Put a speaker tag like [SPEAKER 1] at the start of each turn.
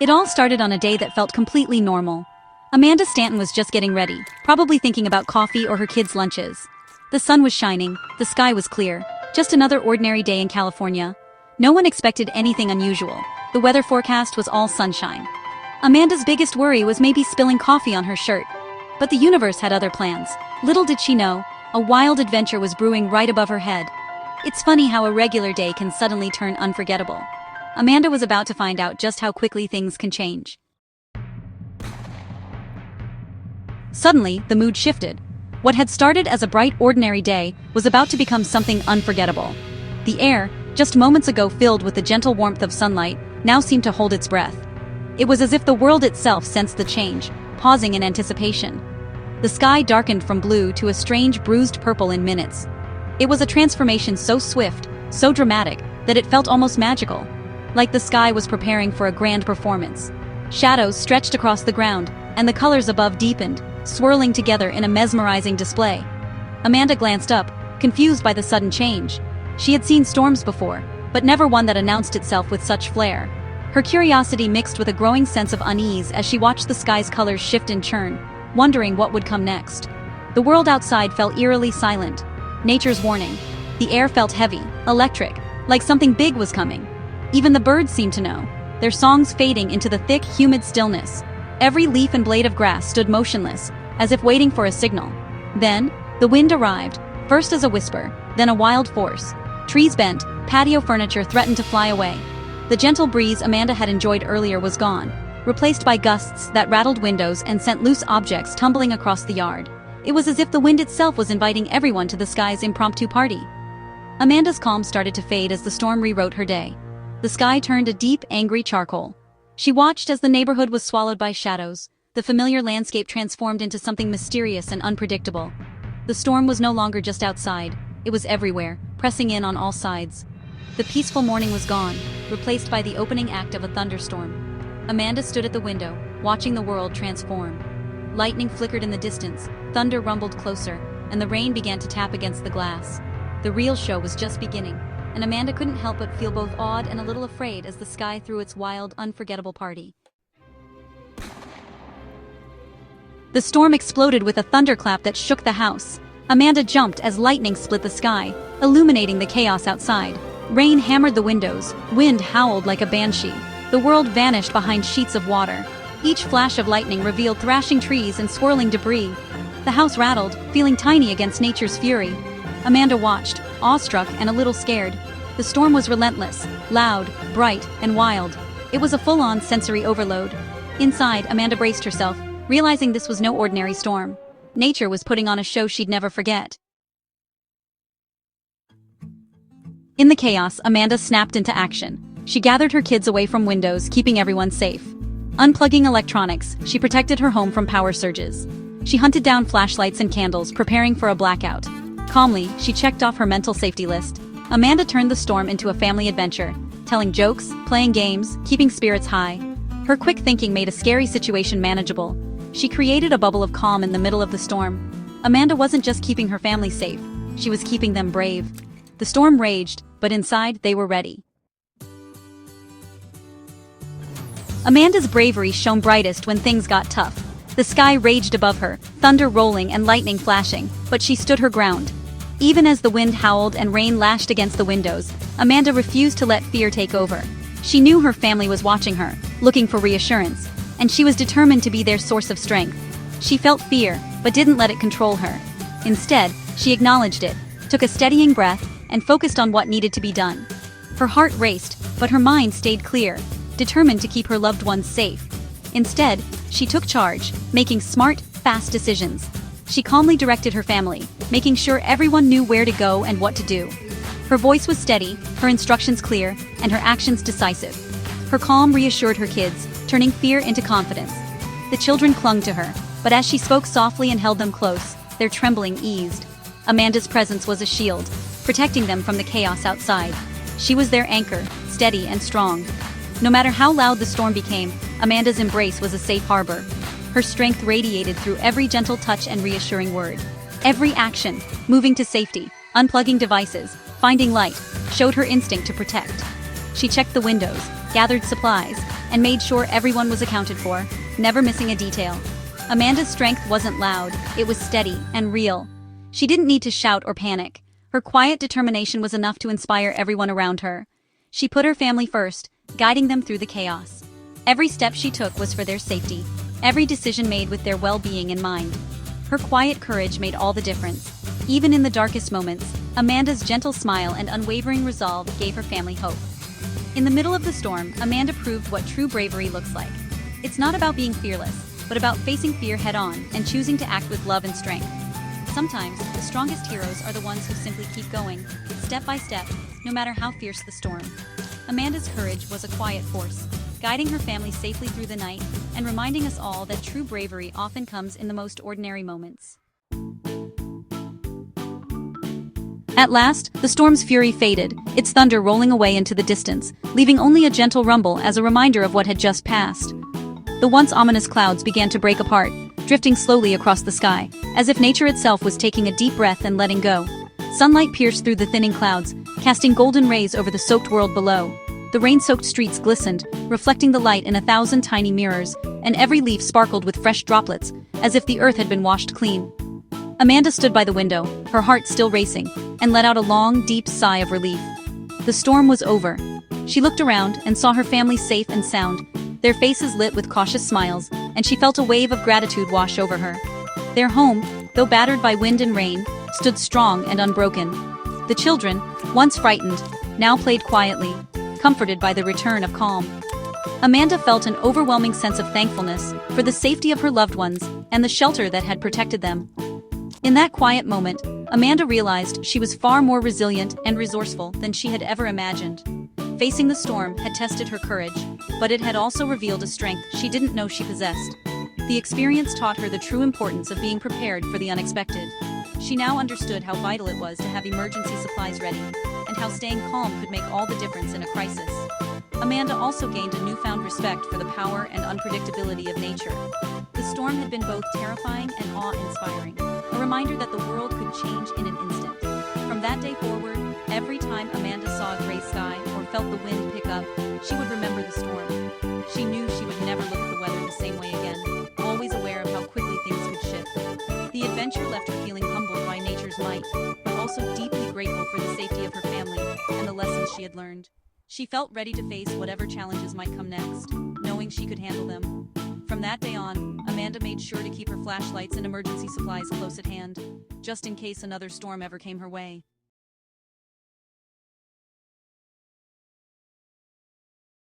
[SPEAKER 1] It all started on a day that felt completely normal. Amanda Stanton was just getting ready, probably thinking about coffee or her kids' lunches. The sun was shining, the sky was clear, just another ordinary day in California. No one expected anything unusual. The weather forecast was all sunshine. Amanda's biggest worry was maybe spilling coffee on her shirt. But the universe had other plans. Little did she know, a wild adventure was brewing right above her head. It's funny how a regular day can suddenly turn unforgettable. Amanda was about to find out just how quickly things can change. Suddenly, the mood shifted. What had started as a bright, ordinary day was about to become something unforgettable. The air, just moments ago filled with the gentle warmth of sunlight, now seemed to hold its breath. It was as if the world itself sensed the change, pausing in anticipation. The sky darkened from blue to a strange bruised purple in minutes. It was a transformation so swift, so dramatic, that it felt almost magical. Like the sky was preparing for a grand performance. Shadows stretched across the ground, and the colors above deepened, swirling together in a mesmerizing display. Amanda glanced up, confused by the sudden change. She had seen storms before, but never one that announced itself with such flair. Her curiosity mixed with a growing sense of unease as she watched the sky's colors shift and churn, wondering what would come next. The world outside felt eerily silent. Nature's warning. The air felt heavy, electric, like something big was coming. Even the birds seemed to know, their songs fading into the thick, humid stillness. Every leaf and blade of grass stood motionless, as if waiting for a signal. Then, the wind arrived, first as a whisper, then a wild force. Trees bent, patio furniture threatened to fly away. The gentle breeze Amanda had enjoyed earlier was gone, replaced by gusts that rattled windows and sent loose objects tumbling across the yard. It was as if the wind itself was inviting everyone to the sky's impromptu party. Amanda's calm started to fade as the storm rewrote her day. The sky turned a deep, angry charcoal. She watched as the neighborhood was swallowed by shadows. The familiar landscape transformed into something mysterious and unpredictable. The storm was no longer just outside, it was everywhere, pressing in on all sides. The peaceful morning was gone, replaced by the opening act of a thunderstorm. Amanda stood at the window, watching the world transform. Lightning flickered in the distance, thunder rumbled closer, and the rain began to tap against the glass. The real show was just beginning, and Amanda couldn't help but feel both awed and a little afraid as the sky threw its wild, unforgettable party. The storm exploded with a thunderclap that shook the house. Amanda jumped as lightning split the sky, illuminating the chaos outside. Rain hammered the windows, wind howled like a banshee. The world vanished behind sheets of water. Each flash of lightning revealed thrashing trees and swirling debris. The house rattled, feeling tiny against nature's fury. Amanda watched, awestruck and a little scared. The storm was relentless, loud, bright, and wild. It was a full-on sensory overload. Inside, Amanda braced herself, realizing this was no ordinary storm. Nature was putting on a show she'd never forget. In the chaos, Amanda snapped into action. She gathered her kids away from windows, keeping everyone safe. Unplugging electronics, she protected her home from power surges. She hunted down flashlights and candles, preparing for a blackout. Calmly, she checked off her mental safety list. Amanda turned the storm into a family adventure, telling jokes, playing games, keeping spirits high. Her quick thinking made a scary situation manageable. She created a bubble of calm in the middle of the storm. Amanda wasn't just keeping her family safe, she was keeping them brave. The storm raged, but inside they were ready. Amanda's bravery shone brightest when things got tough. The sky raged above her, thunder rolling and lightning flashing, but she stood her ground. Even as the wind howled and rain lashed against the windows, Amanda refused to let fear take over. She knew her family was watching her, looking for reassurance, and she was determined to be their source of strength. She felt fear, but didn't let it control her. Instead, she acknowledged it, took a steadying breath, and focused on what needed to be done. Her heart raced, but her mind stayed clear, determined to keep her loved ones safe. Instead, she took charge, making smart, fast decisions. She calmly directed her family, making sure everyone knew where to go and what to do. Her voice was steady, her instructions clear, and her actions decisive. Her calm reassured her kids, turning fear into confidence. The children clung to her, but as she spoke softly and held them close, their trembling eased. Amanda's presence was a shield, protecting them from the chaos outside. She was their anchor, steady and strong. No matter how loud the storm became, Amanda's embrace was a safe harbor. Her strength radiated through every gentle touch and reassuring word. Every action, moving to safety, unplugging devices, finding light, showed her instinct to protect. She checked the windows, gathered supplies, and made sure everyone was accounted for, never missing a detail. Amanda's strength wasn't loud, it was steady and real. She didn't need to shout or panic. Her quiet determination was enough to inspire everyone around her. She put her family first, guiding them through the chaos. Every step she took was for their safety, every decision made with their well-being in mind. Her quiet courage made all the difference. Even in the darkest moments, Amanda's gentle smile and unwavering resolve gave her family hope. In the middle of the storm, Amanda proved what true bravery looks like. It's not about being fearless, but about facing fear head-on and choosing to act with love and strength. Sometimes, the strongest heroes are the ones who simply keep going, step by step, no matter how fierce the storm. Amanda's courage was a quiet force, guiding her family safely through the night and reminding us all that true bravery often comes in the most ordinary moments. At last, the storm's fury faded, its thunder rolling away into the distance, leaving only a gentle rumble as a reminder of what had just passed. The once ominous clouds began to break apart, drifting slowly across the sky, as if nature itself was taking a deep breath and letting go. Sunlight pierced through the thinning clouds, casting golden rays over the soaked world below. The rain-soaked streets glistened, reflecting the light in 1,000 tiny mirrors, and every leaf sparkled with fresh droplets, as if the earth had been washed clean. Amanda stood by the window, her heart still racing, and let out a long, deep sigh of relief. The storm was over. She looked around and saw her family safe and sound, their faces lit with cautious smiles, and she felt a wave of gratitude wash over her. Their home, though battered by wind and rain, stood strong and unbroken. The children, once frightened, now played quietly, comforted by the return of calm. Amanda felt an overwhelming sense of thankfulness for the safety of her loved ones and the shelter that had protected them. In that quiet moment, Amanda realized she was far more resilient and resourceful than she had ever imagined. Facing the storm had tested her courage, but it had also revealed a strength she didn't know she possessed. The experience taught her the true importance of being prepared for the unexpected. She now understood how vital it was to have emergency supplies ready, and how staying calm could make all the difference in a crisis. Amanda also gained a newfound respect for the power and unpredictability of nature. The storm had been both terrifying and awe-inspiring, a reminder that the world could change in an instant. From that day forward, every time Amanda saw a gray sky or felt the wind pick up, she would remember the storm. She knew she would never look at the weather the same way again, always aware of how quickly things could shift. The adventure left her feeling humbled by nature's might, but also deeply grateful for the safety of her family and the lessons she had learned. She felt ready to face whatever challenges might come next, knowing she could handle them. From that day on, Amanda made sure to keep her flashlights and emergency supplies close at hand, just in case another storm ever came her way.